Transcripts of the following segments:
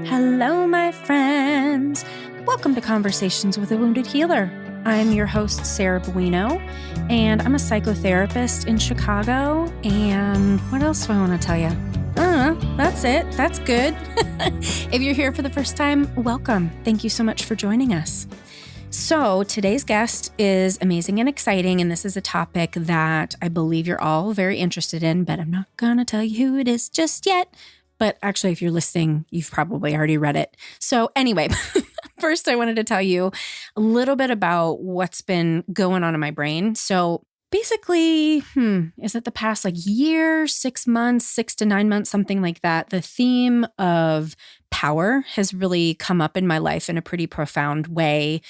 Hello, my friends. Welcome to Conversations with a Wounded Healer. I'm your host, Sarah Buino, and I'm a psychotherapist in Chicago. And what else do I want to tell you? That's it. That's good. If you're here for the first time, welcome. Thank you so much for joining us. So today's guest is amazing and exciting, and this is a topic that I believe you're all very interested in, but I'm not going to tell you who it is just yet. But actually, if you're listening, you've probably already read it. So anyway, first I wanted to tell you a little bit about what's been going on in my brain. So basically, is it the past year, 6 months, 6 to 9 months, something like that? The theme of power has really come up in my life in a pretty profound way,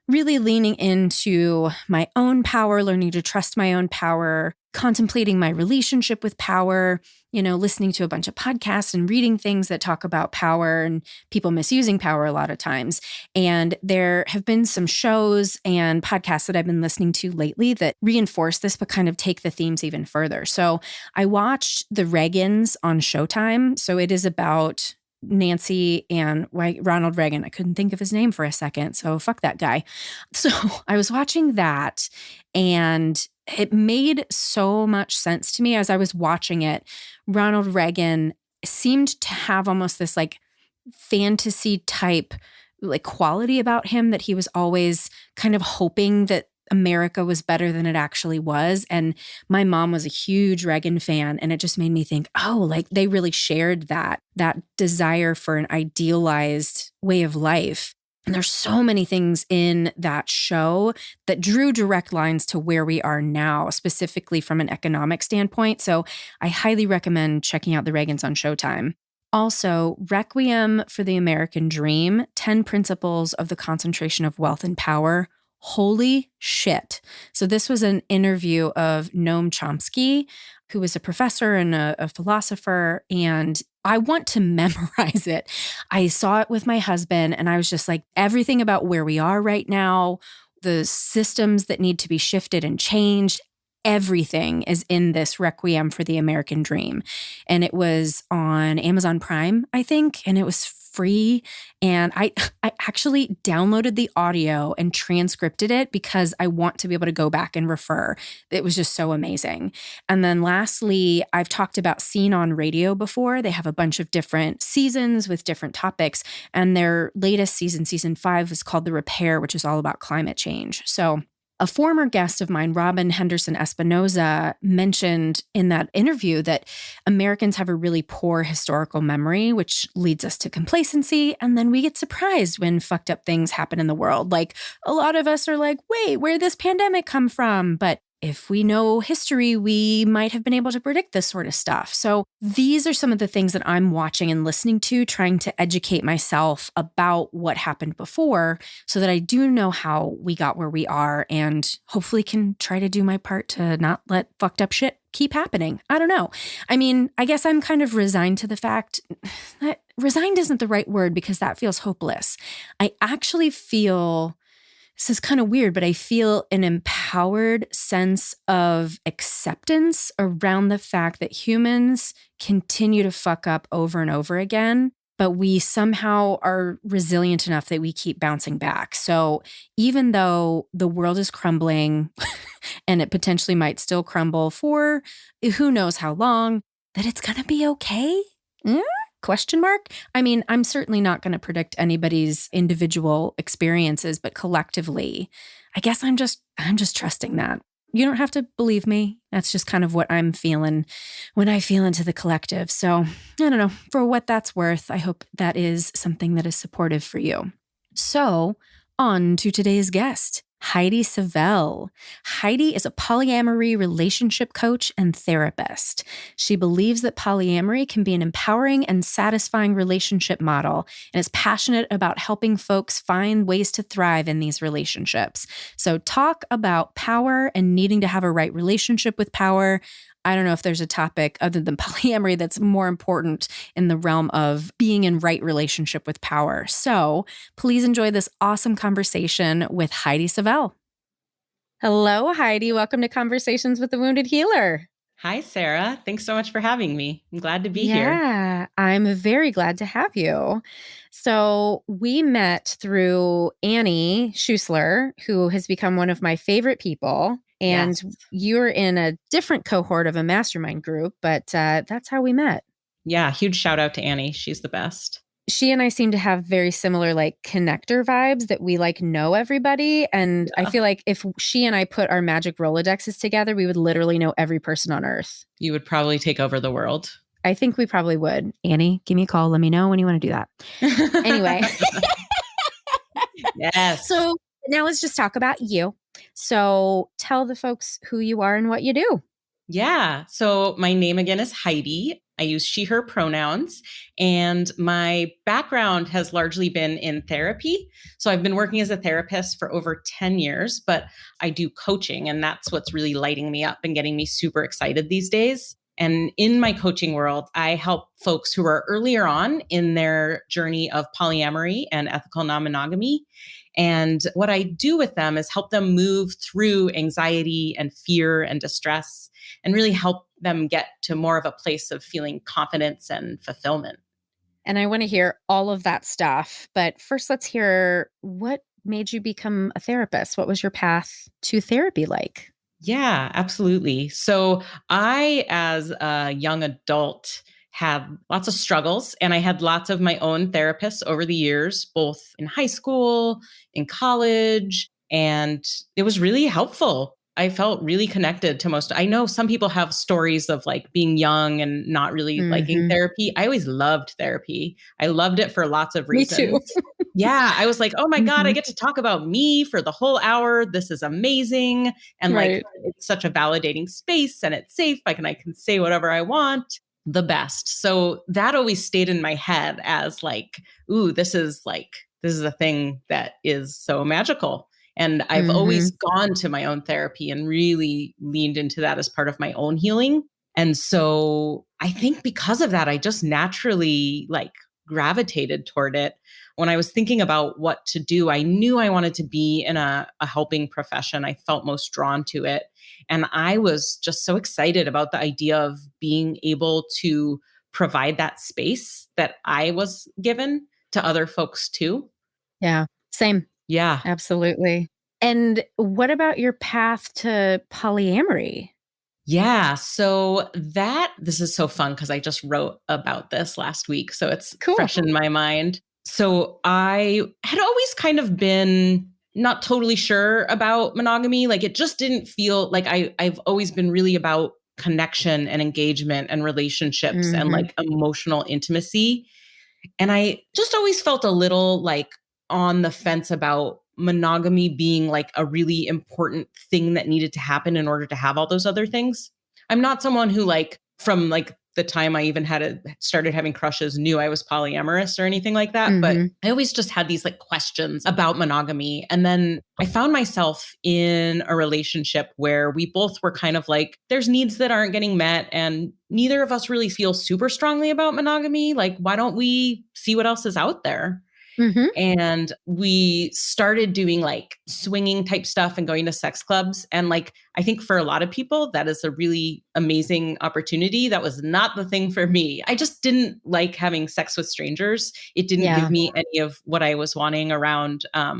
really leaning into my own power, learning to trust my own power, contemplating my relationship with power, listening to a bunch of podcasts and reading things that talk about power and people misusing power a lot of times. And there have been some shows and podcasts that I've been listening to lately that reinforce this, but kind of take the themes even further. So I watched The Reagans on Showtime. So it is about Nancy and Ronald Reagan. I couldn't think of his name for a second, so fuck that guy. So I was watching that, and it made so much sense to me as I was watching it. Ronald Reagan seemed to have almost this fantasy type quality about him, that he was always kind of hoping that America was better than it actually was. And my mom was a huge Reagan fan, and it just made me think, they really shared that desire for an idealized way of life. And there's so many things in that show that drew direct lines to where we are now, specifically from an economic standpoint. So I highly recommend checking out The Reagans on Showtime. Also, Requiem for the American Dream, 10 Principles of the Concentration of Wealth and Power. Holy shit. So this was an interview of Noam Chomsky, who was a professor and a philosopher, and I want to memorize it. I saw it with my husband, and I was just like, everything about where we are right now, the systems that need to be shifted and changed, everything is in this Requiem for the American Dream. And it was on Amazon Prime, I think, and it was free. And I actually downloaded the audio and transcripted it because I want to be able to go back and refer. It was just so amazing. And then lastly, I've talked about Scene on Radio before. They have a bunch of different seasons with different topics. And their latest season 5, is called The Repair, which is all about climate change. So a former guest of mine, Robin Henderson Espinoza, mentioned in that interview that Americans have a really poor historical memory, which leads us to complacency. And then we get surprised when fucked up things happen in the world. A lot of us are like, wait, where did this pandemic come from? But if we know history, we might have been able to predict this sort of stuff. So these are some of the things that I'm watching and listening to, trying to educate myself about what happened before so that I do know how we got where we are, and hopefully can try to do my part to not let fucked up shit keep happening. I don't know. I mean, I guess I'm kind of resigned to the fact that resigned isn't the right word, because that feels hopeless. I actually feel, this is kind of weird, but I feel an empowered sense of acceptance around the fact that humans continue to fuck up over and over again, but we somehow are resilient enough that we keep bouncing back. So even though the world is crumbling and it potentially might still crumble for who knows how long, that it's going to be okay? Question mark? I mean, I'm certainly not going to predict anybody's individual experiences, but collectively, I guess I'm just trusting that. You don't have to believe me. That's just kind of what I'm feeling when I feel into the collective. So I don't know, for what that's worth, I hope that is something that is supportive for you. So on to today's guest, Heidi Savell. Heidi is a polyamory relationship coach and therapist. She believes that polyamory can be an empowering and satisfying relationship model, and is passionate about helping folks find ways to thrive in these relationships. So talk about power and needing to have a right relationship with power. I don't know if there's a topic other than polyamory that's more important in the realm of being in right relationship with power. So please enjoy this awesome conversation with Heidi Savell. Hello, Heidi. Welcome to Conversations with the Wounded Healer. Hi, Sarah. Thanks so much for having me. I'm glad to be here. Yeah, I'm very glad to have you. So, we met through Annie Schusler, who has become one of my favorite people. Yes. And you're in a different cohort of a mastermind group, but that's how we met. Yeah. Huge shout out to Annie. She's the best. She and I seem to have very similar like connector vibes that we like know everybody. And I Yeah. feel like if she and I put our magic Rolodexes together, we would literally know every person on earth. You would probably take over the world. I think we probably would. Annie, give me a call. Let me know when you want to do that. Anyway, Yes. so now let's just talk about you. So tell the folks who you are and what you do. Yeah. So my name again is Heidi. I use she, her pronouns, and my background has largely been in therapy. So I've been working as a therapist for over 10 years, but I do coaching, and that's what's really lighting me up and getting me super excited these days. And in my coaching world, I help folks who are earlier on in their journey of polyamory and ethical non monogamy. And what I do with them is help them move through anxiety and fear and distress and really help them get to more of a place of feeling confidence and fulfillment. And I want to hear all of that stuff. But first, let's hear what made you become a therapist? What was your path to therapy like? Yeah, absolutely. So I, as a young adult, had lots of struggles and I had lots of my own therapists over the years, both in high school, in college, and it was really helpful. I felt really connected to most. I know some people have stories of like being young and not really liking Hmm. therapy. I always loved therapy. I loved it for lots of Me too. reasons. Yeah, I was like, oh my God, I Hmm. get to talk about me for the whole hour. This is amazing. And like, Right. it's such a validating space and it's safe. I can say whatever I want. The best. So that always stayed in my head as like, ooh, this is a thing that is so magical. And I've always Hmm. gone to my own therapy and really leaned into that as part of my own healing. And so I think because of that, I just naturally like gravitated toward it. When I was thinking about what to do, I knew I wanted to be in a helping profession. I felt most drawn to it. And I was just so excited about the idea of being able to provide that space that I was given to other folks too. Yeah. Same. Yeah. Absolutely. And what about your path to polyamory? Yeah. So this is so fun because I just wrote about this last week. So it's Cool. fresh in my mind. So I had always kind of been not totally sure about monogamy. Like it just didn't feel like I've always been really about connection and engagement and relationships and Hmm. like emotional intimacy. And I just always felt a little like on the fence about monogamy being like a really important thing that needed to happen in order to have all those other things. I'm not someone who like from like the time I even started having crushes knew I was polyamorous or anything like that, but Hmm. I always just had these like questions about monogamy. And then I found myself in a relationship where we both were kind of like there's needs that aren't getting met and neither of us really feel super strongly about monogamy. Like why don't we see what else is out there? Hmm. And we started doing like swinging type stuff and going to sex clubs. And like, I think for a lot of people, that is a really amazing opportunity. That was not the thing for me. I just didn't like having sex with strangers. It didn't give Yeah. me any of what I was wanting around Right.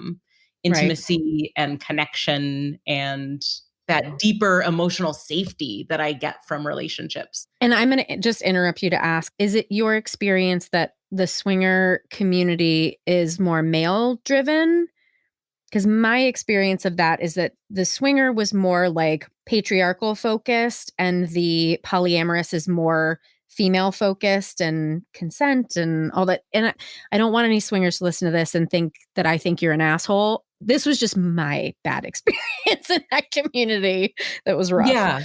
intimacy and connection and that deeper emotional safety that I get from relationships. And I'm going to just interrupt you to ask, is it your experience that the swinger community is more male driven? Because my experience of that is that the swinger was more like patriarchal focused and the polyamorous is more female focused and consent and all that. And I don't want any swingers to listen to this and think that I think you're an asshole. This was just my bad experience in that community that was rough. Yeah,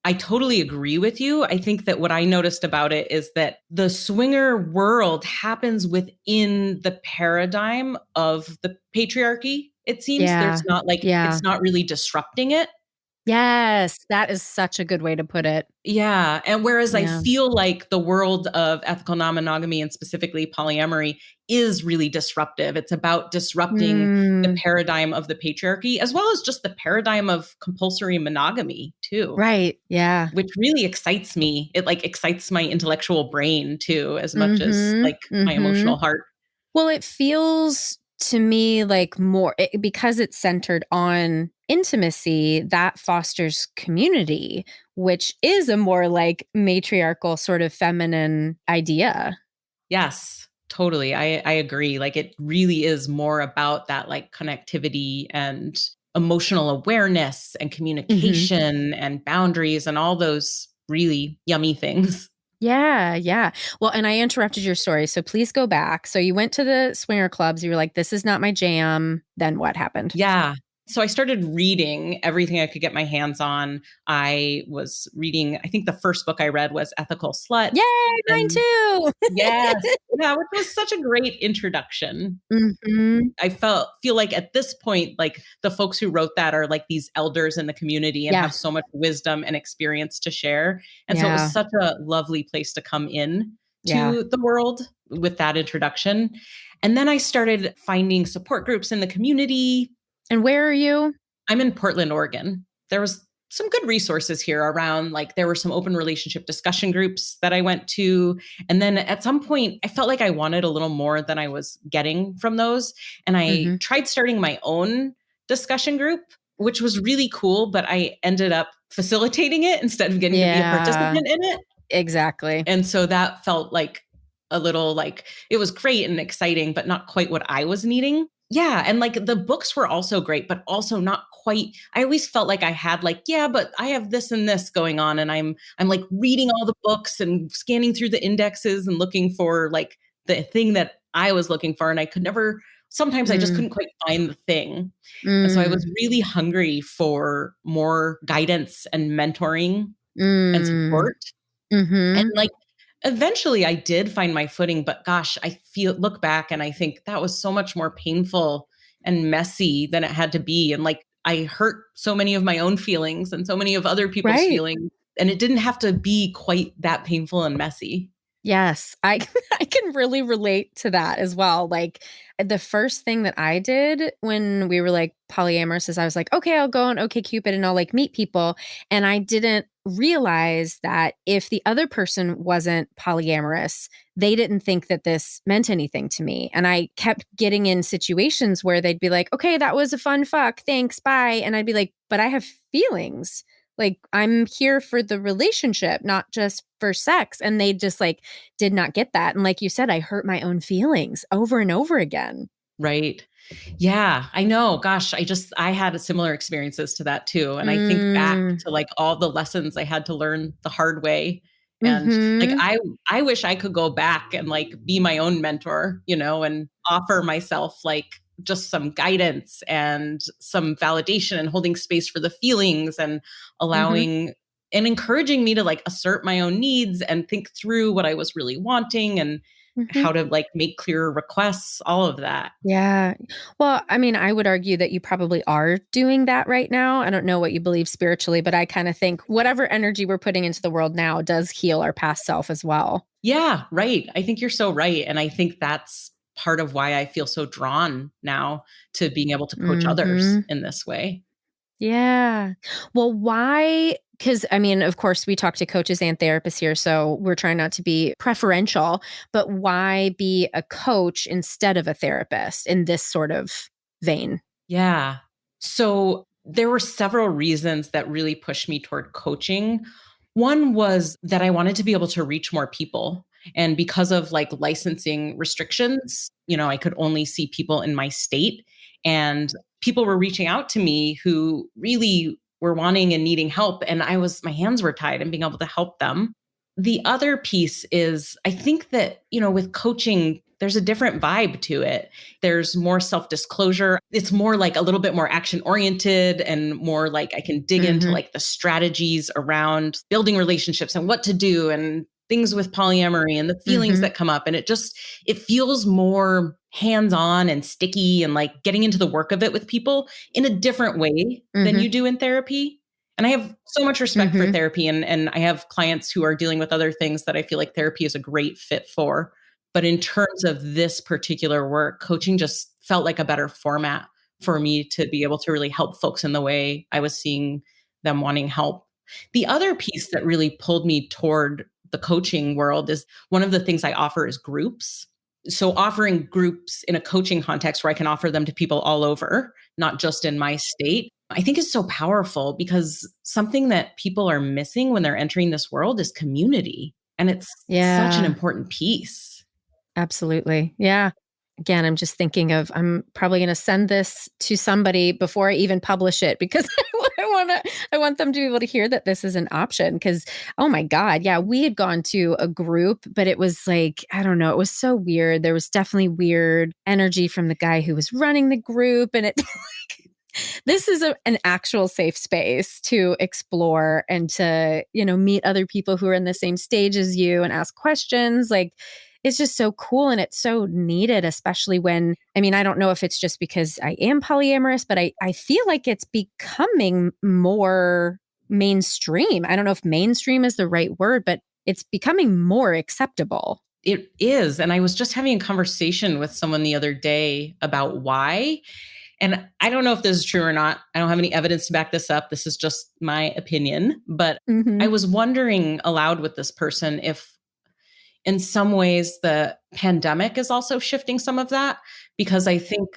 I totally agree with you. I think that what I noticed about it is that the swinger world happens within the paradigm of the patriarchy. It seems Yeah. there's not like, Yeah. it's not really disrupting it. Yes, that is such a good way to put it. Yeah. And whereas I Yeah. feel like the world of ethical non-monogamy and specifically polyamory is really disruptive. It's about disrupting the Mm, paradigm of the patriarchy, as well as just the paradigm of compulsory monogamy too, right. Yeah. which really excites me. It like excites my intellectual brain too, as much as Mm-hmm. like my Mm-hmm. emotional heart. Well, it feels to me like because it's centered on intimacy, that fosters community, which is a more like matriarchal sort of feminine idea. Yes, totally. I agree. Like it really is more about that like connectivity and emotional awareness and Hmm. communication and boundaries and all those really yummy things. Yeah, yeah. Well, and I interrupted your story, so please go back. So you went to the swinger clubs, you were like, this is not my jam. Then what happened? Yeah. So I started reading everything I could get my hands on. I was reading, I think the first book I read was Ethical Slut. Yay, mine And too. yes, yeah, which was such a great introduction. Hmm. I feel like at this point, like the folks who wrote that are like these elders in the community and Yeah, have so much wisdom and experience to share. And so it was yeah, such a lovely place to come in yeah. to the world with that introduction. And then I started finding support groups in the community. And where are you? I'm in Portland, Oregon. There was some good resources here around, like there were some open relationship discussion groups that I went to. And then at some point I felt like I wanted a little more than I was getting from those. And I Hmm. tried starting my own discussion group, which was really cool, but I ended up facilitating it instead of getting to be a Yeah, participant in it. exactly. And so that felt like a little like it was great and exciting, but not quite what I was needing. Yeah. And like the books were also great, but also not quite. I always felt like I had like, yeah, but I have this and this going on. And I'm like reading all the books and scanning through the indexes and looking for like the thing that I was looking for. And I could never, sometimes I just Mm, couldn't quite find the thing. And so I was mm, really hungry for more guidance and mentoring and mm, support. And mhm. like eventually I did find my footing, but gosh, I feel look back and I think that was so much more painful and messy than it had to be. And like I hurt so many of my own feelings and so many of other people's Right. feelings. And it didn't have to be quite that painful and messy. Yes, I I can really relate to that as well. Like the first thing that I did when we were like polyamorous is I was like, okay, I'll go on OkCupid and I'll like meet people. And I didn't realize that if the other person wasn't polyamorous, they didn't think that this meant anything to me. And I kept getting in situations where they'd be like, okay, that was a fun fuck. Thanks. Bye. And I'd be like, but I have feelings. Like I'm here for the relationship, not just for sex. And they just like did not get that. And like you said, I hurt my own feelings over and over again. Right. Yeah, I know. Gosh, I had a similar experiences to that too. And I think back Mm, to like all the lessons I had to learn the hard way. And like mhm, I wish I could go back and like be my own mentor, and offer myself like just some guidance and some validation and holding space for the feelings and mhm, allowing and encouraging me to like assert my own needs and think through what I was really wanting and mhm. how to like make clearer requests, all of that. Yeah. Well, I mean, I would argue that you probably are doing that right now. I don't know what you believe spiritually, but I kind of think whatever energy we're putting into the world now does heal our past self as well. Yeah, right. I think you're so right. And I think that's part of why I feel so drawn now to being able to coach others Mhm. in this way. Yeah. Well, why? Because I mean, of course, we talk to coaches and therapists here, so we're trying not to be preferential, but why be a coach instead of a therapist in this sort of vein? Yeah. So there were several reasons that really pushed me toward coaching. One was that I wanted to be able to reach more people. And because of like licensing restrictions, I could only see people in my state. And people were reaching out to me who really were wanting and needing help. And my hands were tied and being able to help them. The other piece is I think that, with coaching, there's a different vibe to it. There's more self disclosure. It's more like a little bit more action oriented and more like I can dig into Mhm. like the strategies around building relationships and what to do and things with polyamory and the feelings Mhm. that come up. And it feels more hands on and sticky and like getting into the work of it with people in a different way than Mhm. you do in therapy. And I have so much respect for therapy, and I have clients who are dealing with other things that I feel like therapy is a great fit for. But in terms of this particular work, coaching just felt like a better format for me to be able to really help folks in the way I was seeing them wanting help. The other piece that really pulled me toward the coaching world is one of the things I offer is groups. So offering groups in a coaching context where I can offer them to people all over, not just in my state, I think is so powerful because something that people are missing when they're entering this world is community. And it's such an important piece. Absolutely. Yeah. Again, I'm just thinking of, I'm probably going to send this to somebody before I even publish it because I want them to be able to hear that this is an option because, oh my God. Yeah. We had gone to a group, but it was like, I don't know. It was so weird. There was definitely weird energy from the guy who was running the group. And it, this is an actual safe space to explore and to, meet other people who are in the same stage as you and ask questions. Like, it's just so cool and it's so needed, especially when, I don't know if it's just because I am polyamorous, but I feel like it's becoming more mainstream. I don't know if mainstream is the right word, but it's becoming more acceptable. It is. And I was just having a conversation with someone the other day about why. And I don't know if this is true or not. I don't have any evidence to back this up. This is just my opinion. But I was wondering aloud with this person if in some ways the pandemic is also shifting some of that, because I think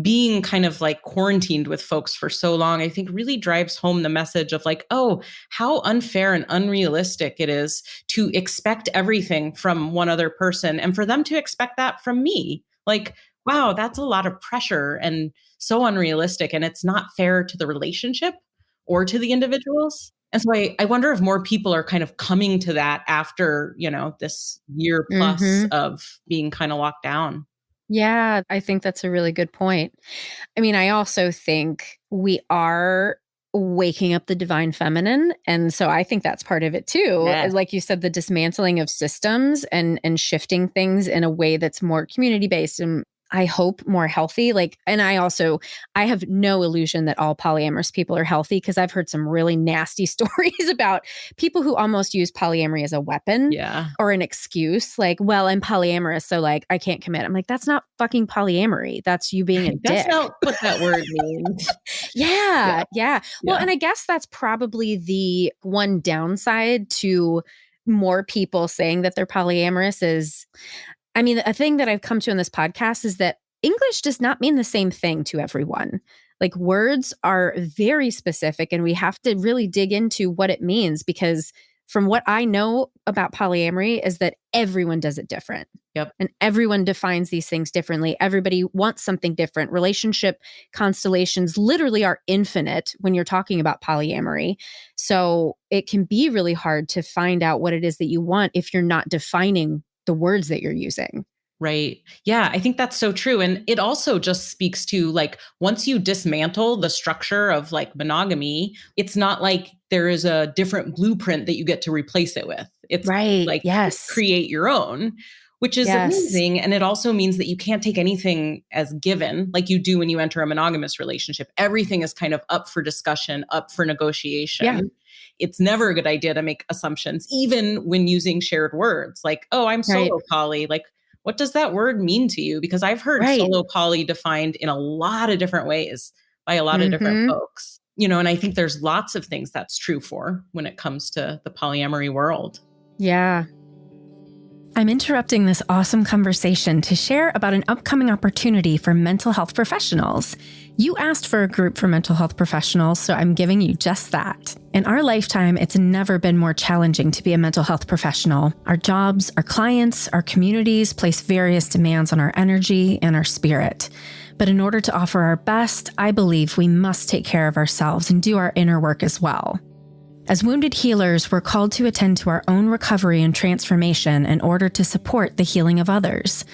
being kind of like quarantined with folks for so long, I think really drives home the message of like, oh, how unfair and unrealistic it is to expect everything from one other person and for them to expect that from me. Like, wow, that's a lot of pressure and so unrealistic. And it's not fair to the relationship or to the individuals. And so I wonder if more people are kind of coming to that after, this year plus of being kind of locked down. Yeah, I think that's a really good point. I also think we are waking up the divine feminine. And so I think that's part of it too. Yes. Like you said, the dismantling of systems and shifting things in a way that's more community-based and I hope more healthy. And I have no illusion that all polyamorous people are healthy because I've heard some really nasty stories about people who almost use polyamory as a weapon or an excuse. Like, well, I'm polyamorous, so I can't commit. I'm like, that's not fucking polyamory. That's you being a dick. That's not what that word means. Yeah. Well, and I guess that's probably the one downside to more people saying that they're polyamorous is, a thing that I've come to in this podcast is that English does not mean the same thing to everyone. Like words are very specific and we have to really dig into what it means because from what I know about polyamory is that everyone does it different. Yep. And everyone defines these things differently. Everybody wants something different. Relationship constellations literally are infinite when you're talking about polyamory. So it can be really hard to find out what it is that you want if you're not defining the words that you're using. Right. Yeah, I think that's so true. And it also just speaks to once you dismantle the structure of monogamy, it's not like there is a different blueprint that you get to replace it with. It's create your own, which is amazing. And it also means that you can't take anything as given like you do when you enter a monogamous relationship. Everything is kind of up for discussion, up for negotiation. Yeah. It's never a good idea to make assumptions, even when using shared words like, oh, I'm solo poly. What does that word mean to you? Because I've heard solo poly defined in a lot of different ways by a lot of different folks. And I think there's lots of things that's true for when it comes to the polyamory world. Yeah. I'm interrupting this awesome conversation to share about an upcoming opportunity for mental health professionals. You asked for a group for mental health professionals, so I'm giving you just that. In our lifetime, it's never been more challenging to be a mental health professional. Our jobs, our clients, our communities place various demands on our energy and our spirit. But in order to offer our best, I believe we must take care of ourselves and do our inner work as well. As wounded healers, we're called to attend to our own recovery and transformation in order to support the healing of others.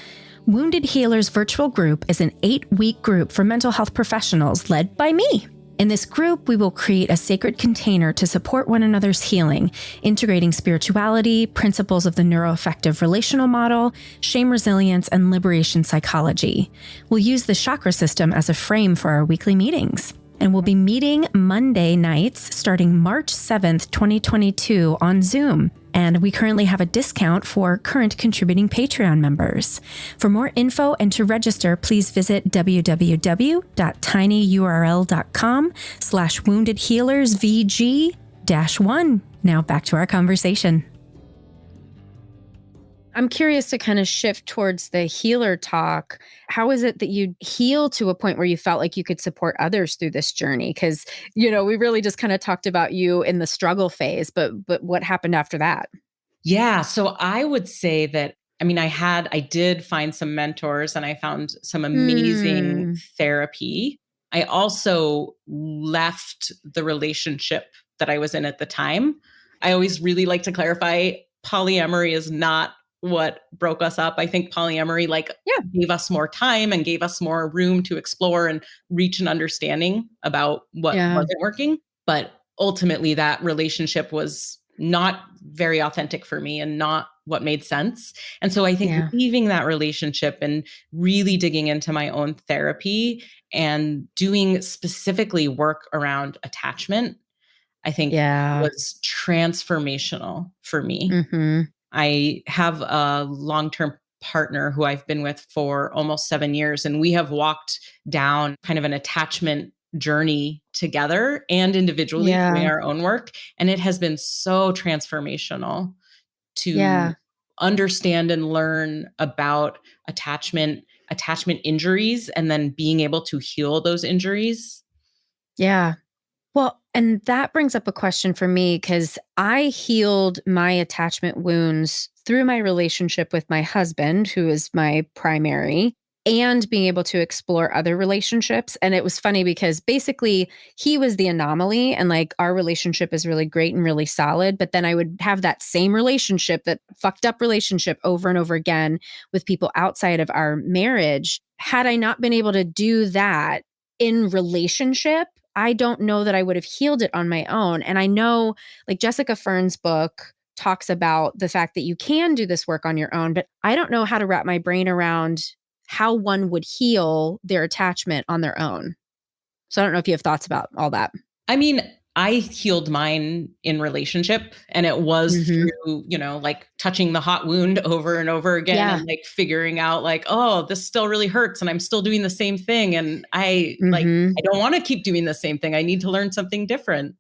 Wounded Healers Virtual Group is an 8-week group for mental health professionals led by me. In this group, we will create a sacred container to support one another's healing, integrating spirituality, principles of the neuroaffective relational model, shame resilience, and liberation psychology. We'll use the chakra system as a frame for our weekly meetings. And we'll be meeting Monday nights starting March 7th, 2022 on Zoom. And we currently have a discount for current contributing Patreon members. For more info and to register, please visit www.tinyurl.com/woundedhealersvg-1. Now back to our conversation. I'm curious to kind of shift towards the healer talk. How is it that you heal to a point where you felt like you could support others through this journey? Because, we really just kind of talked about you in the struggle phase, but what happened after that? Yeah. So I would say that, I did find some mentors and I found some amazing therapy. I also left the relationship that I was in at the time. I always really like to clarify polyamory is not what broke us up. I think polyamory gave us more time and gave us more room to explore and reach an understanding about what wasn't working. But ultimately that relationship was not very authentic for me and not what made sense. And so I think leaving that relationship and really digging into my own therapy and doing specifically work around attachment, I think was transformational for me. Mm-hmm. I have a long-term partner who I've been with for almost 7 years, and we have walked down kind of an attachment journey together and individually doing our own work. And it has been so transformational to understand and learn about attachment injuries, and then being able to heal those injuries. Yeah. Well, and that brings up a question for me because I healed my attachment wounds through my relationship with my husband, who is my primary, and being able to explore other relationships. And it was funny because basically he was the anomaly and our relationship is really great and really solid. But then I would have that same relationship, that fucked up relationship over and over again with people outside of our marriage. Had I not been able to do that in relationship, I don't know that I would have healed it on my own. And I know Jessica Fern's book talks about the fact that you can do this work on your own, but I don't know how to wrap my brain around how one would heal their attachment on their own. So I don't know if you have thoughts about all that. I healed mine in relationship, and it was through, touching the hot wound over and over again and figuring out oh, this still really hurts and I'm still doing the same thing. And I don't want to keep doing the same thing. I need to learn something different.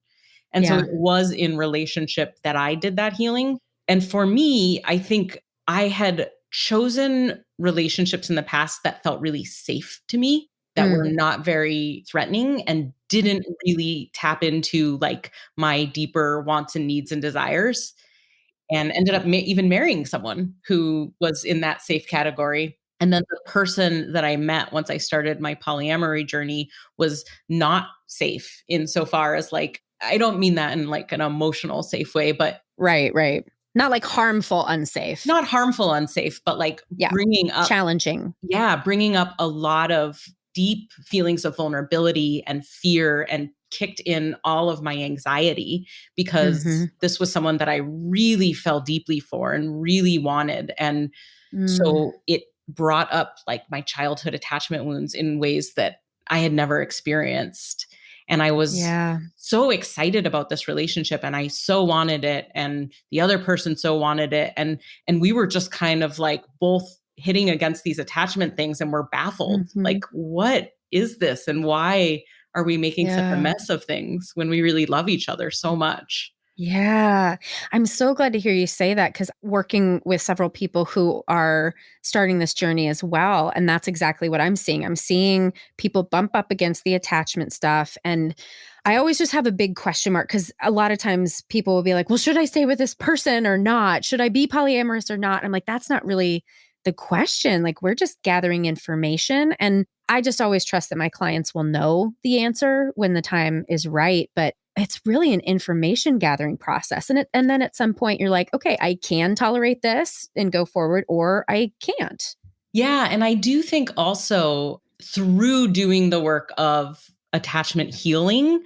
And so it was in relationship that I did that healing. And for me, I think I had chosen relationships in the past that felt really safe to me, that were not very threatening and didn't really tap into my deeper wants and needs and desires, and ended up even marrying someone who was in that safe category. And then the person that I met once I started my polyamory journey was not safe insofar as I don't mean that in an emotional safe way, but right. Not harmful, unsafe. Not harmful, unsafe, but bringing up challenging. Yeah, bringing up a lot of deep feelings of vulnerability and fear, and kicked in all of my anxiety because this was someone that I really fell deeply for and really wanted. And so it brought up my childhood attachment wounds in ways that I had never experienced. And I was so excited about this relationship, and I so wanted it, and the other person so wanted it. And we were just kind of both hitting against these attachment things, and we're baffled. What is this? And why are we making such a mess of things when we really love each other so much? Yeah. I'm so glad to hear you say that, because working with several people who are starting this journey as well. And that's exactly what I'm seeing. I'm seeing people bump up against the attachment stuff. And I always just have a big question mark, because a lot of times people will be like, well, should I stay with this person or not? Should I be polyamorous or not? I'm like, that's not really the question. We're just gathering information. And I just always trust that my clients will know the answer when the time is right. But it's really an information gathering process. And then at some point you're like, okay, I can tolerate this and go forward, or I can't. Yeah. And I do think also through doing the work of attachment healing,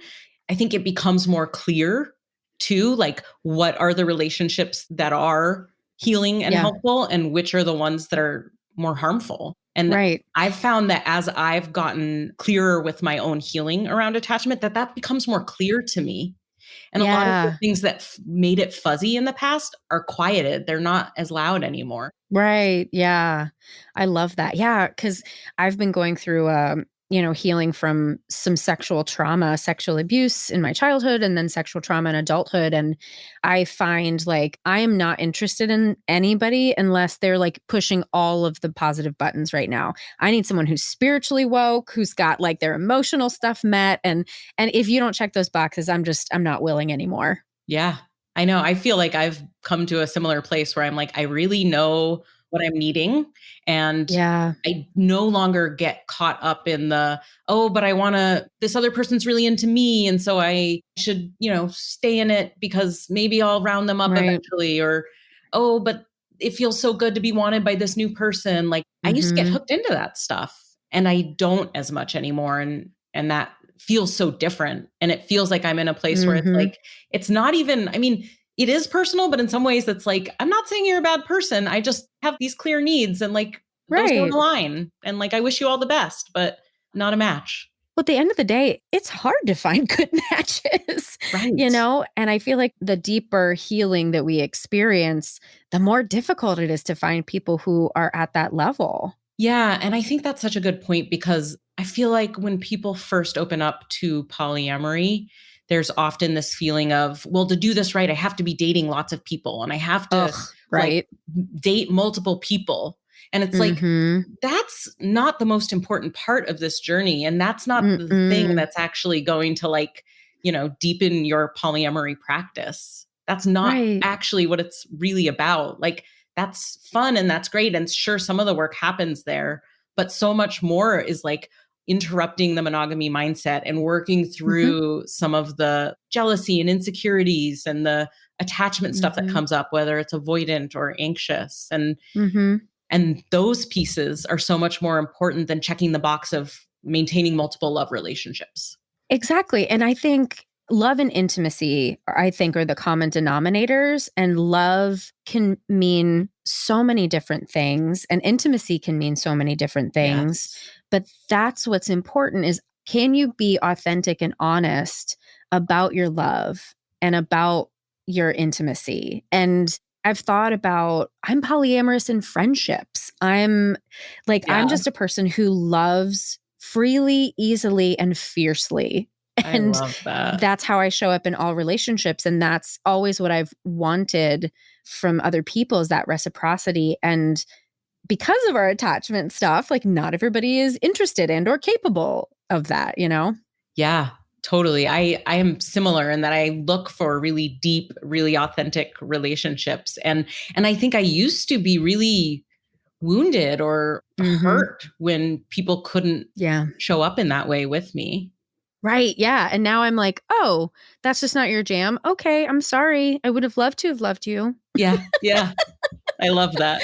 I think it becomes more clear too, what are the relationships that are healing and helpful, and which are the ones that are more harmful. And Right. I've found that as I've gotten clearer with my own healing around attachment, that becomes more clear to me. And a lot of the Yeah. things that made it fuzzy in the past are quieted. They're not as loud anymore. Right. Yeah. I love that. Yeah. Cause I've been going through, healing from some sexual trauma, sexual abuse in my childhood, and then sexual trauma in adulthood. And I find like I am not interested in anybody unless they're like pushing all of the positive buttons right now. I need someone who's spiritually woke, who's got like their emotional stuff met. And if you don't check those boxes, I'm not willing anymore. Yeah, I know. I feel like I've come to a similar place where I'm like, I really know what I'm needing. And Yeah. I no longer get caught up in but this other person's really into me. And so I should, stay in it because maybe I'll round them up Right. eventually. Or, oh, but it feels so good to be wanted by this new person. Like I used to get Mm-hmm. hooked into that stuff and I don't as much anymore. And that feels so different. And it feels like I'm in a place where it's Mm-hmm. like, it's not even, I mean, it is personal, but in some ways it's like, I'm not saying you're a bad person. I just have these clear needs and like those don't Right. align. And like, I wish you all the best, but not a match. Well, at the end of the day, it's hard to find good matches, Right. And I feel like the deeper healing that we experience, the more difficult it is to find people who are at that level. Yeah. And I think that's such a good point because I feel like when people first open up to polyamory, there's often this feeling of, well, to do this right, I have to be dating lots of people and I have to Ugh, like right. date multiple people. And it's like, Mm-hmm. that's not the most important part of this journey. And that's not the thing Mm-mm. that's actually going to like, deepen your polyamory practice. That's not Right. actually what it's really about. Like, that's fun and that's great. And sure, some of the work happens there, but so much more is like interrupting the monogamy mindset and working Mm-hmm. through some of the jealousy and insecurities and the attachment stuff that Mm-hmm. comes up, whether it's avoidant or anxious. Mm-hmm. And those pieces are so much more important than checking the box of maintaining multiple love relationships. Exactly. And I think love and intimacy, I think, are the common denominators. And love can mean so many different things, and intimacy can mean so many different things. Yes. But that's what's important is, can you be authentic and honest about your love and about your intimacy? And I've thought about, I'm polyamorous in friendships. I'm Yeah. just a person who loves freely, easily, and fiercely. I And love that. that's how I show up in all relationships. And that's always what I've wanted from other people, is that reciprocity. And because of our attachment stuff, like not everybody is interested and or capable of that. Yeah, totally. I am similar in that I look for really deep, really authentic relationships. And I think I used to be really wounded or Mm-hmm. hurt when people couldn't Yeah. show up in that way with me. Right. Yeah. And now I'm like, oh, that's just not your jam. Okay. I'm sorry. I would have loved to have loved you. Yeah. Yeah. I love that.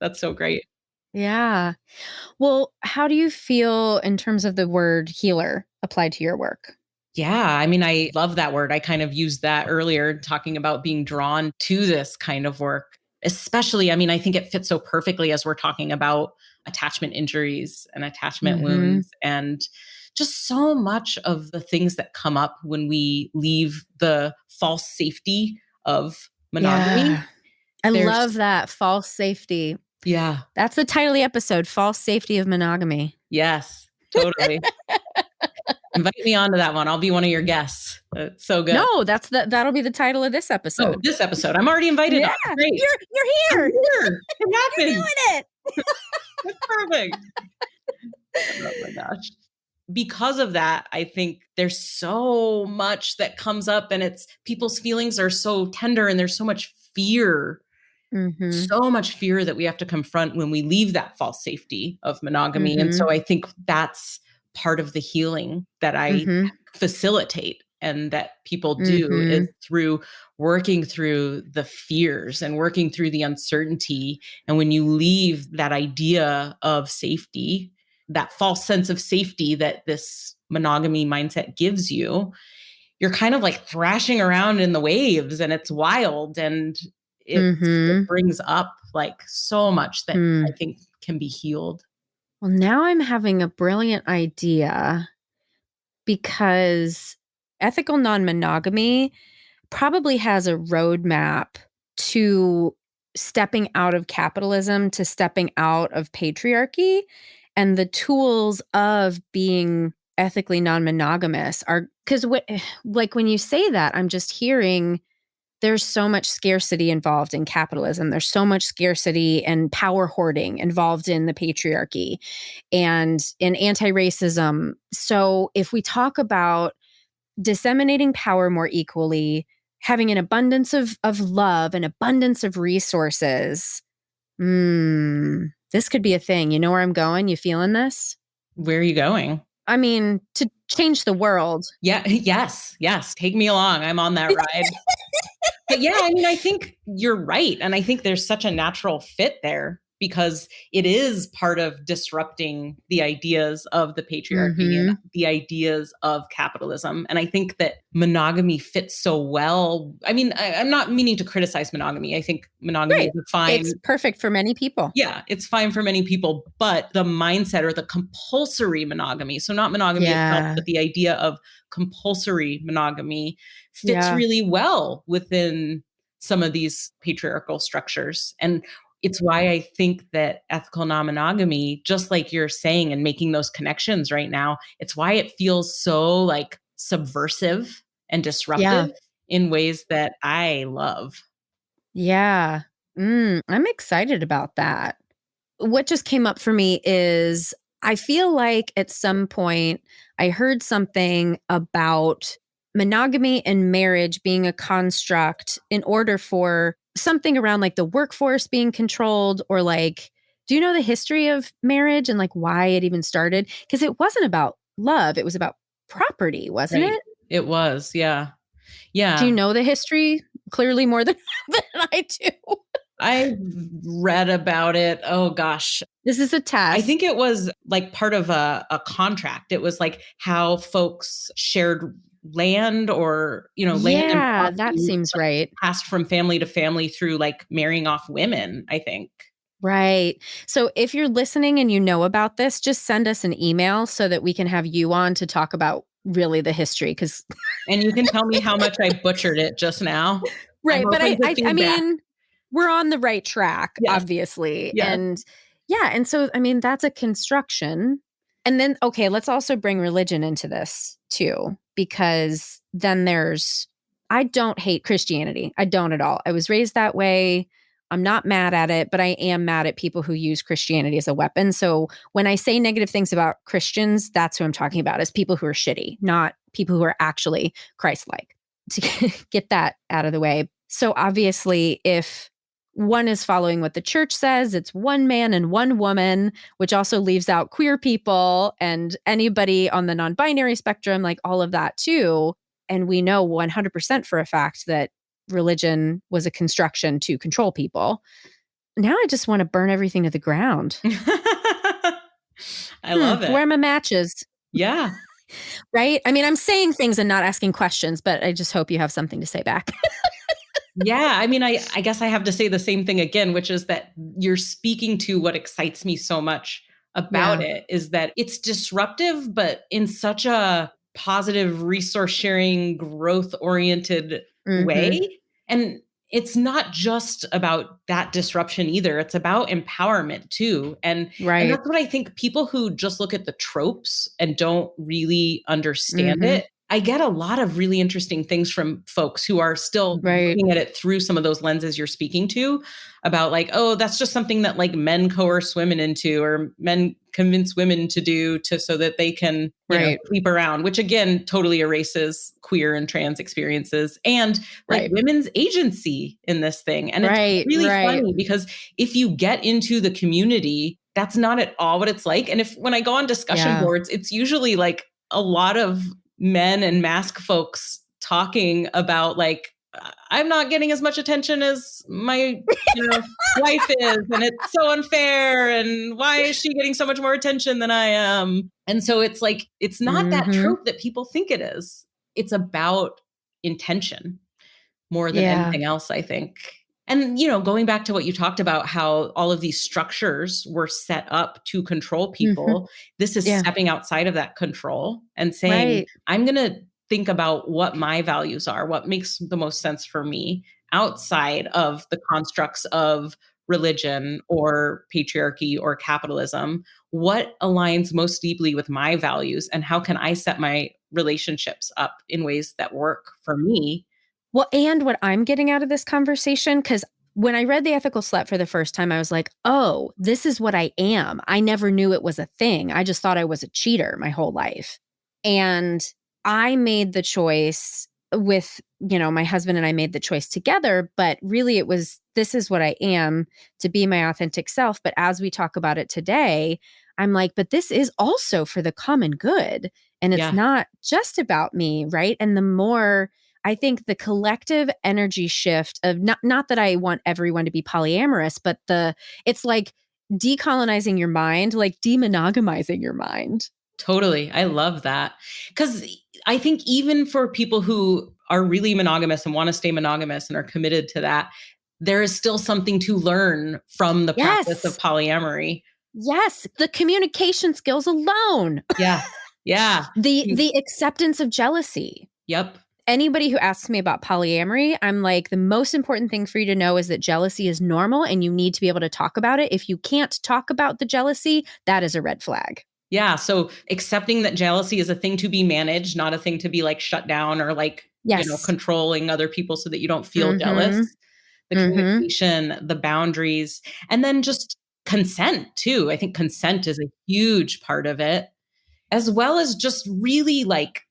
That's so great. Yeah. Well, how do you feel in terms of the word healer applied to your work? Yeah. I mean, I love that word. I kind of used that earlier talking about being drawn to this kind of work, especially, I mean, I think it fits so perfectly as we're talking about attachment injuries and attachment Mm-hmm. wounds and just so much of the things that come up when we leave the false safety of monogamy. Yeah. I There's, love that. False safety. yeah, That's the title of the episode, False Safety of Monogamy. yes, totally. Invite me on to that one. I'll be one of your guests. It's so good. No, that'll be the title of this Oh, episode. this episode. I'm already invited Yeah. on. Great. You're I'm here. here. It You're happened. doing it. That's perfect. Oh my gosh. Because of that, I think there's so much that comes up and it's people's feelings are so tender and there's Mm-hmm. so much fear that we have to confront when we leave that false safety of monogamy. And Mm-hmm. so I think that's part of the healing that I Mm-hmm. facilitate and that people do Mm-hmm. is through working through the fears and working through the uncertainty. And when you leave that idea of safety, that false sense of safety that this monogamy mindset gives you, you're kind of like thrashing around in the waves and it's wild and it Mm-hmm. brings up like so much that Mm. I think can be healed. Well, now I'm having a brilliant idea because ethical non-monogamy probably has a roadmap to stepping out of capitalism, to stepping out of patriarchy. And the tools of being ethically non-monogamous are because like when you say that, I'm just hearing there's so much scarcity involved in capitalism. There's so much scarcity and power hoarding involved in the patriarchy and in anti-racism. So if we talk about disseminating power more equally, having an abundance of love, an abundance of resources, this could be a thing. You know where I'm going? You feeling this? Where are you going? I mean, to change the world. Yeah. Yes. Take me along. I'm on that ride. But yeah, I mean, I think you're right. And I think there's such a natural fit there because it is part of disrupting the ideas of the patriarchy and the ideas of capitalism. And I think that monogamy fits so well. I mean, I'm not meaning to criticize monogamy. I think monogamy is fine. It's perfect for many people. Yeah, it's fine for many people, but the mindset or the compulsory monogamy, so not monogamy itself, but the idea of compulsory monogamy fits really well within some of these patriarchal structures. And it's why I think that ethical non-monogamy, just like you're saying and making those connections right now, it's why it feels so like subversive and disruptive in ways that I love. Yeah. I'm excited about that. What just came up for me is I feel like at some point I heard something about monogamy and marriage being a construct in order for something around like the workforce being controlled or like, do you know the history of marriage and like why it even started? Because it wasn't about love, it was about property, wasn't it? It was, yeah. Yeah. Do you know the history clearly more than I do? I read about it. Oh gosh. This is a test. I think it was like part of a contract. It was like how folks shared land or, land and property that seems right. passed from family to family through like marrying off women, I think. Right. So if you're listening and you know about this, just send us an email so that we can have you on to talk about really the history. And you can tell me how much I butchered it just now. Right. But I mean, we're on the right track, obviously. Yes. And so, I mean, that's a construction. And then, okay, let's also bring religion into this too, because then I don't hate Christianity. I don't at all. I was raised that way. I'm not mad at it, but I am mad at people who use Christianity as a weapon. So when I say negative things about Christians, that's who I'm talking about, is people who are shitty, not people who are actually Christ-like. To get that out of the way. So obviously, if one is following what the church says, it's one man and one woman, which also leaves out queer people and anybody on the non-binary spectrum, like all of that too. And we know 100% for a fact that religion was a construction to control people. Now I just want to burn everything to the ground. I love it. Where are my matches? Yeah. Right? I mean, I'm saying things and not asking questions, but I just hope you have something to say back. Yeah. I mean, I guess I have to say the same thing again, which is that you're speaking to what excites me so much about it, is that it's disruptive, but in such a positive, resource sharing, growth oriented way. And it's not just about that disruption either. It's about empowerment too. And that's what I think people who just look at the tropes and don't really understand it. I get a lot of really interesting things from folks who are still looking at it through some of those lenses you're speaking to, about like, oh, that's just something that like men coerce women into, or men convince women to do so that they can sleep around, which again, totally erases queer and trans experiences and like women's agency in this thing. And it's really funny because if you get into the community, that's not at all what it's like. And when I go on discussion boards, it's usually like a lot of men and mask folks talking about like, I'm not getting as much attention as my wife is, and it's so unfair, and why is she getting so much more attention than I am? And so it's like, it's not that trope that people think it is. It's about intention more than anything else, I think. And, going back to what you talked about, how all of these structures were set up to control people, this is Yeah. stepping outside of that control and saying, Right. I'm going to think about what my values are, what makes the most sense for me outside of the constructs of religion or patriarchy or capitalism. What aligns most deeply with my values, and how can I set my relationships up in ways that work for me? Well, and what I'm getting out of this conversation, because when I read The Ethical Slut for the first time, I was like, oh, this is what I am. I never knew it was a thing. I just thought I was a cheater my whole life. And I made the choice with, my husband and I made the choice together, but really it was, this is what I am, to be my authentic self. But as we talk about it today, I'm like, but this is also for the common good. And it's Yeah. not just about me, right? And the more I think the collective energy shift of not that I want everyone to be polyamorous, but it's like decolonizing your mind, like demonogamizing your mind. Totally. I love that. Because I think even for people who are really monogamous and want to stay monogamous and are committed to that, there is still something to learn from the practice of Yes. polyamory. Yes. The communication skills alone. Yeah. Yeah. The acceptance of jealousy. Yep. Anybody who asks me about polyamory, I'm like, the most important thing for you to know is that jealousy is normal and you need to be able to talk about it. If you can't talk about the jealousy, that is a red flag. Yeah. So accepting that jealousy is a thing to be managed, not a thing to be like shut down or like, Yes. controlling other people so that you don't feel jealous. The communication, the boundaries, and then just consent too. I think consent is a huge part of it, as well as just really like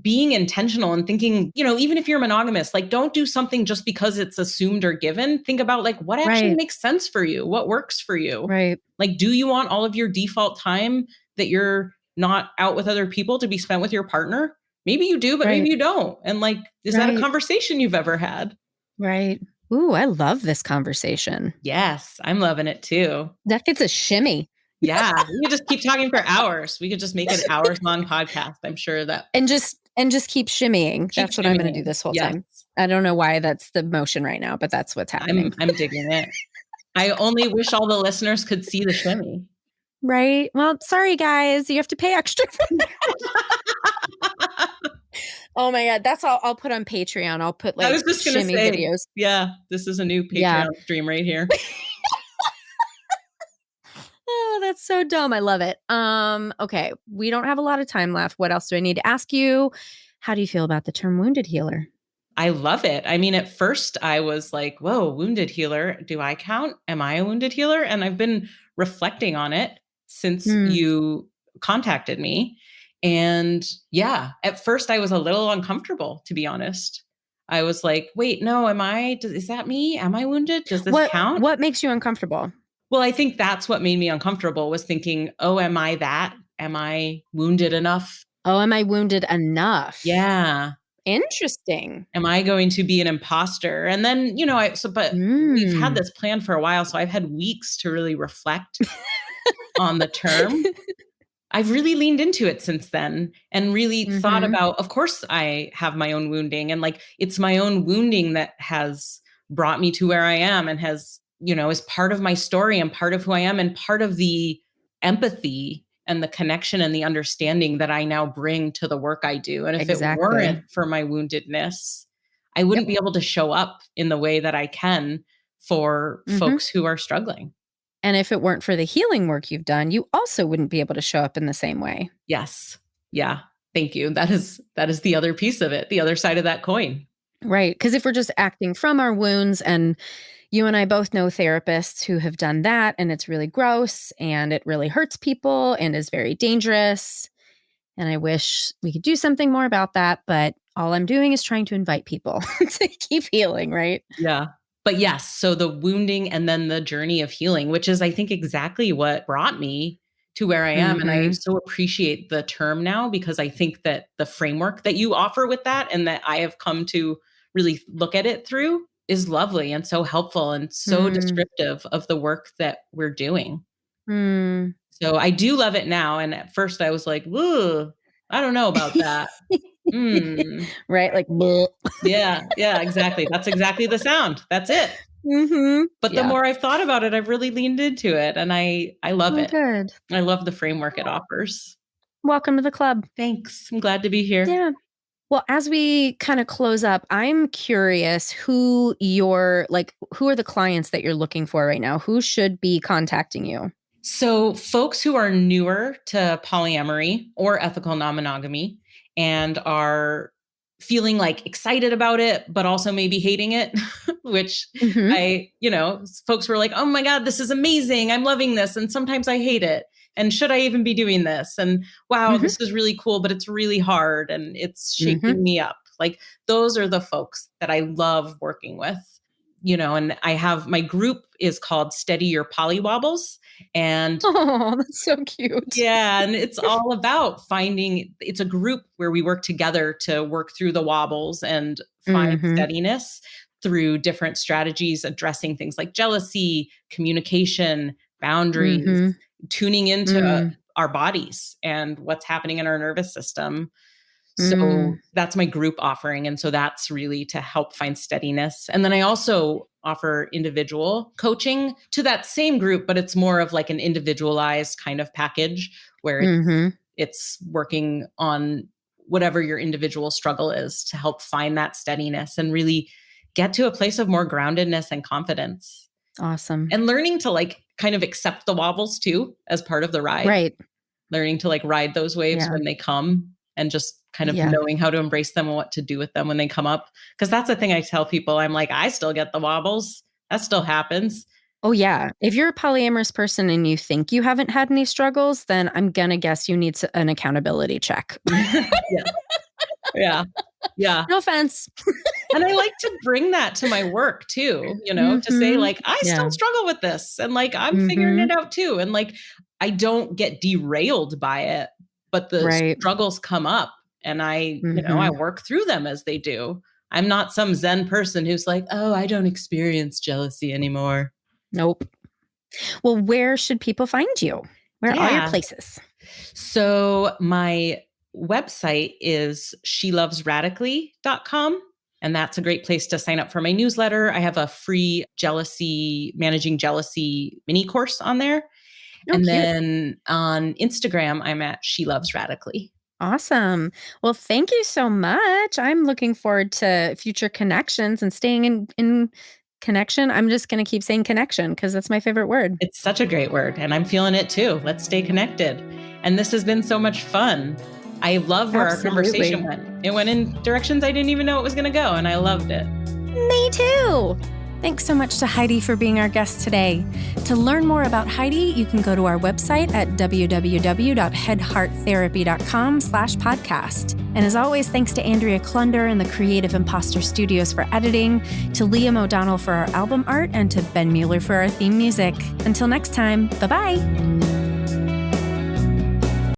being intentional and thinking, even if you're monogamous, like don't do something just because it's assumed or given. Think about like what actually Right. makes sense for you, what works for you. Right. Like, do you want all of your default time that you're not out with other people to be spent with your partner? Maybe you do, but maybe you don't. And like, is that a conversation you've ever had? Right. Ooh, I love this conversation. Yes, I'm loving it too. That gets a shimmy. Yeah, we could just keep talking for hours. We could just make an hours-long podcast. I'm sure that And just keep shimmying. That's what I'm going to do this whole time. I don't know why that's the motion right now, but that's what's happening. I'm digging it. I only wish all the listeners could see the shimmy. Right. Well, sorry guys, you have to pay extra for that. Oh my God. That's all I'll put on Patreon. I'll put like I was just gonna shimmy say, videos. yeah, this is a new Patreon stream right here. Oh, that's so dumb. I love it. Okay. We don't have a lot of time left. What else do I need to ask you? How do you feel about the term wounded healer? I love it. I mean, at first I was like, whoa, wounded healer. Do I count? Am I a wounded healer? And I've been reflecting on it since you contacted me. And yeah, at first I was a little uncomfortable, to be honest. I was like, wait, no, is that me? Am I wounded? Does this count? What makes you uncomfortable? Well, I think that's what made me uncomfortable, was thinking, oh, am I that? Am I wounded enough? Oh, am I wounded enough? Yeah. Interesting. Am I going to be an imposter? And then, but we've had this plan for a while, so I've had weeks to really reflect on the term. I've really leaned into it since then and really thought about, of course, I have my own wounding, and like, it's my own wounding that has brought me to where I am and has, is part of my story and part of who I am and part of the empathy and the connection and the understanding that I now bring to the work I do. And if it weren't for my woundedness, I wouldn't be able to show up in the way that I can for folks who are struggling. And if it weren't for the healing work you've done, you also wouldn't be able to show up in the same way. Yes. Yeah. Thank you. That is the other piece of it, the other side of that coin. Right. Because if we're just acting from our wounds, and you and I both know therapists who have done that, and it's really gross and it really hurts people and is very dangerous. And I wish we could do something more about that. But all I'm doing is trying to invite people to keep healing, right? Yeah. But yes, so the wounding and then the journey of healing, which is, I think, exactly what brought me to where I am. And I so appreciate the term now, because I think that the framework that you offer with that, and that I have come to really look at it through, is lovely and so helpful and so descriptive of the work that we're doing. So I do love it now. And at first I was like, "Ooh, I don't know about that." Right? Like, bleh. Yeah, exactly. That's exactly the sound. That's it. But the more I've thought about it, I've really leaned into it, and I love it. Good. I love the framework it offers. Welcome to the club. Thanks. I'm glad to be here. Yeah. Well, as we kind of close up, I'm curious who are the clients that you're looking for right now? Who should be contacting you? So folks who are newer to polyamory or ethical non-monogamy and are feeling like excited about it, but also maybe hating it, which folks were like, oh my God, this is amazing. I'm loving this. And sometimes I hate it. And should I even be doing this? And wow, this is really cool, but it's really hard and it's shaking me up. Like those are the folks that I love working with, and I have my group is called Steady Your Polywobbles. And oh, that's so cute. Yeah. And it's all about it's a group where we work together to work through the wobbles and find steadiness through different strategies, addressing things like jealousy, communication, boundaries, tuning into our bodies and what's happening in our nervous system. So that's my group offering. And so that's really to help find steadiness. And then I also offer individual coaching to that same group, but it's more of like an individualized kind of package where it's working on whatever your individual struggle is to help find that steadiness and really get to a place of more groundedness and confidence. Awesome. And learning to like kind of accept the wobbles too as part of the ride. Right. Learning to like ride those waves when they come and just kind of knowing how to embrace them and what to do with them when they come up. Because that's the thing I tell people. I'm like, I still get the wobbles. That still happens. Oh, yeah. If you're a polyamorous person and you think you haven't had any struggles, then I'm going to guess you need an accountability check. Yeah. No offense. And I like to bring that to my work too, to say like, I still struggle with this and like, I'm figuring it out too. And like, I don't get derailed by it, but the struggles come up and I work through them as they do. I'm not some Zen person who's like, oh, I don't experience jealousy anymore. Nope. Well, where should people find you? Where are your places? So my website is shelovesradically.com. And that's a great place to sign up for my newsletter. I have a free managing jealousy mini course on there. Oh, and cute. Then on Instagram, I'm at shelovesradically. Awesome. Well, thank you so much. I'm looking forward to future connections and staying in connection. I'm just going to keep saying connection because that's my favorite word. It's such a great word. And I'm feeling it too. Let's stay connected. And this has been so much fun. I love where our conversation went. It went in directions I didn't even know it was going to go. And I loved it. Me too. Thanks so much to Heidi for being our guest today. To learn more about Heidi, you can go to our website at www.headhearttherapy.com/podcast. And as always, thanks to Andrea Klunder and the Creative Imposter Studios for editing, to Liam O'Donnell for our album art, and to Ben Mueller for our theme music. Until next time, bye-bye.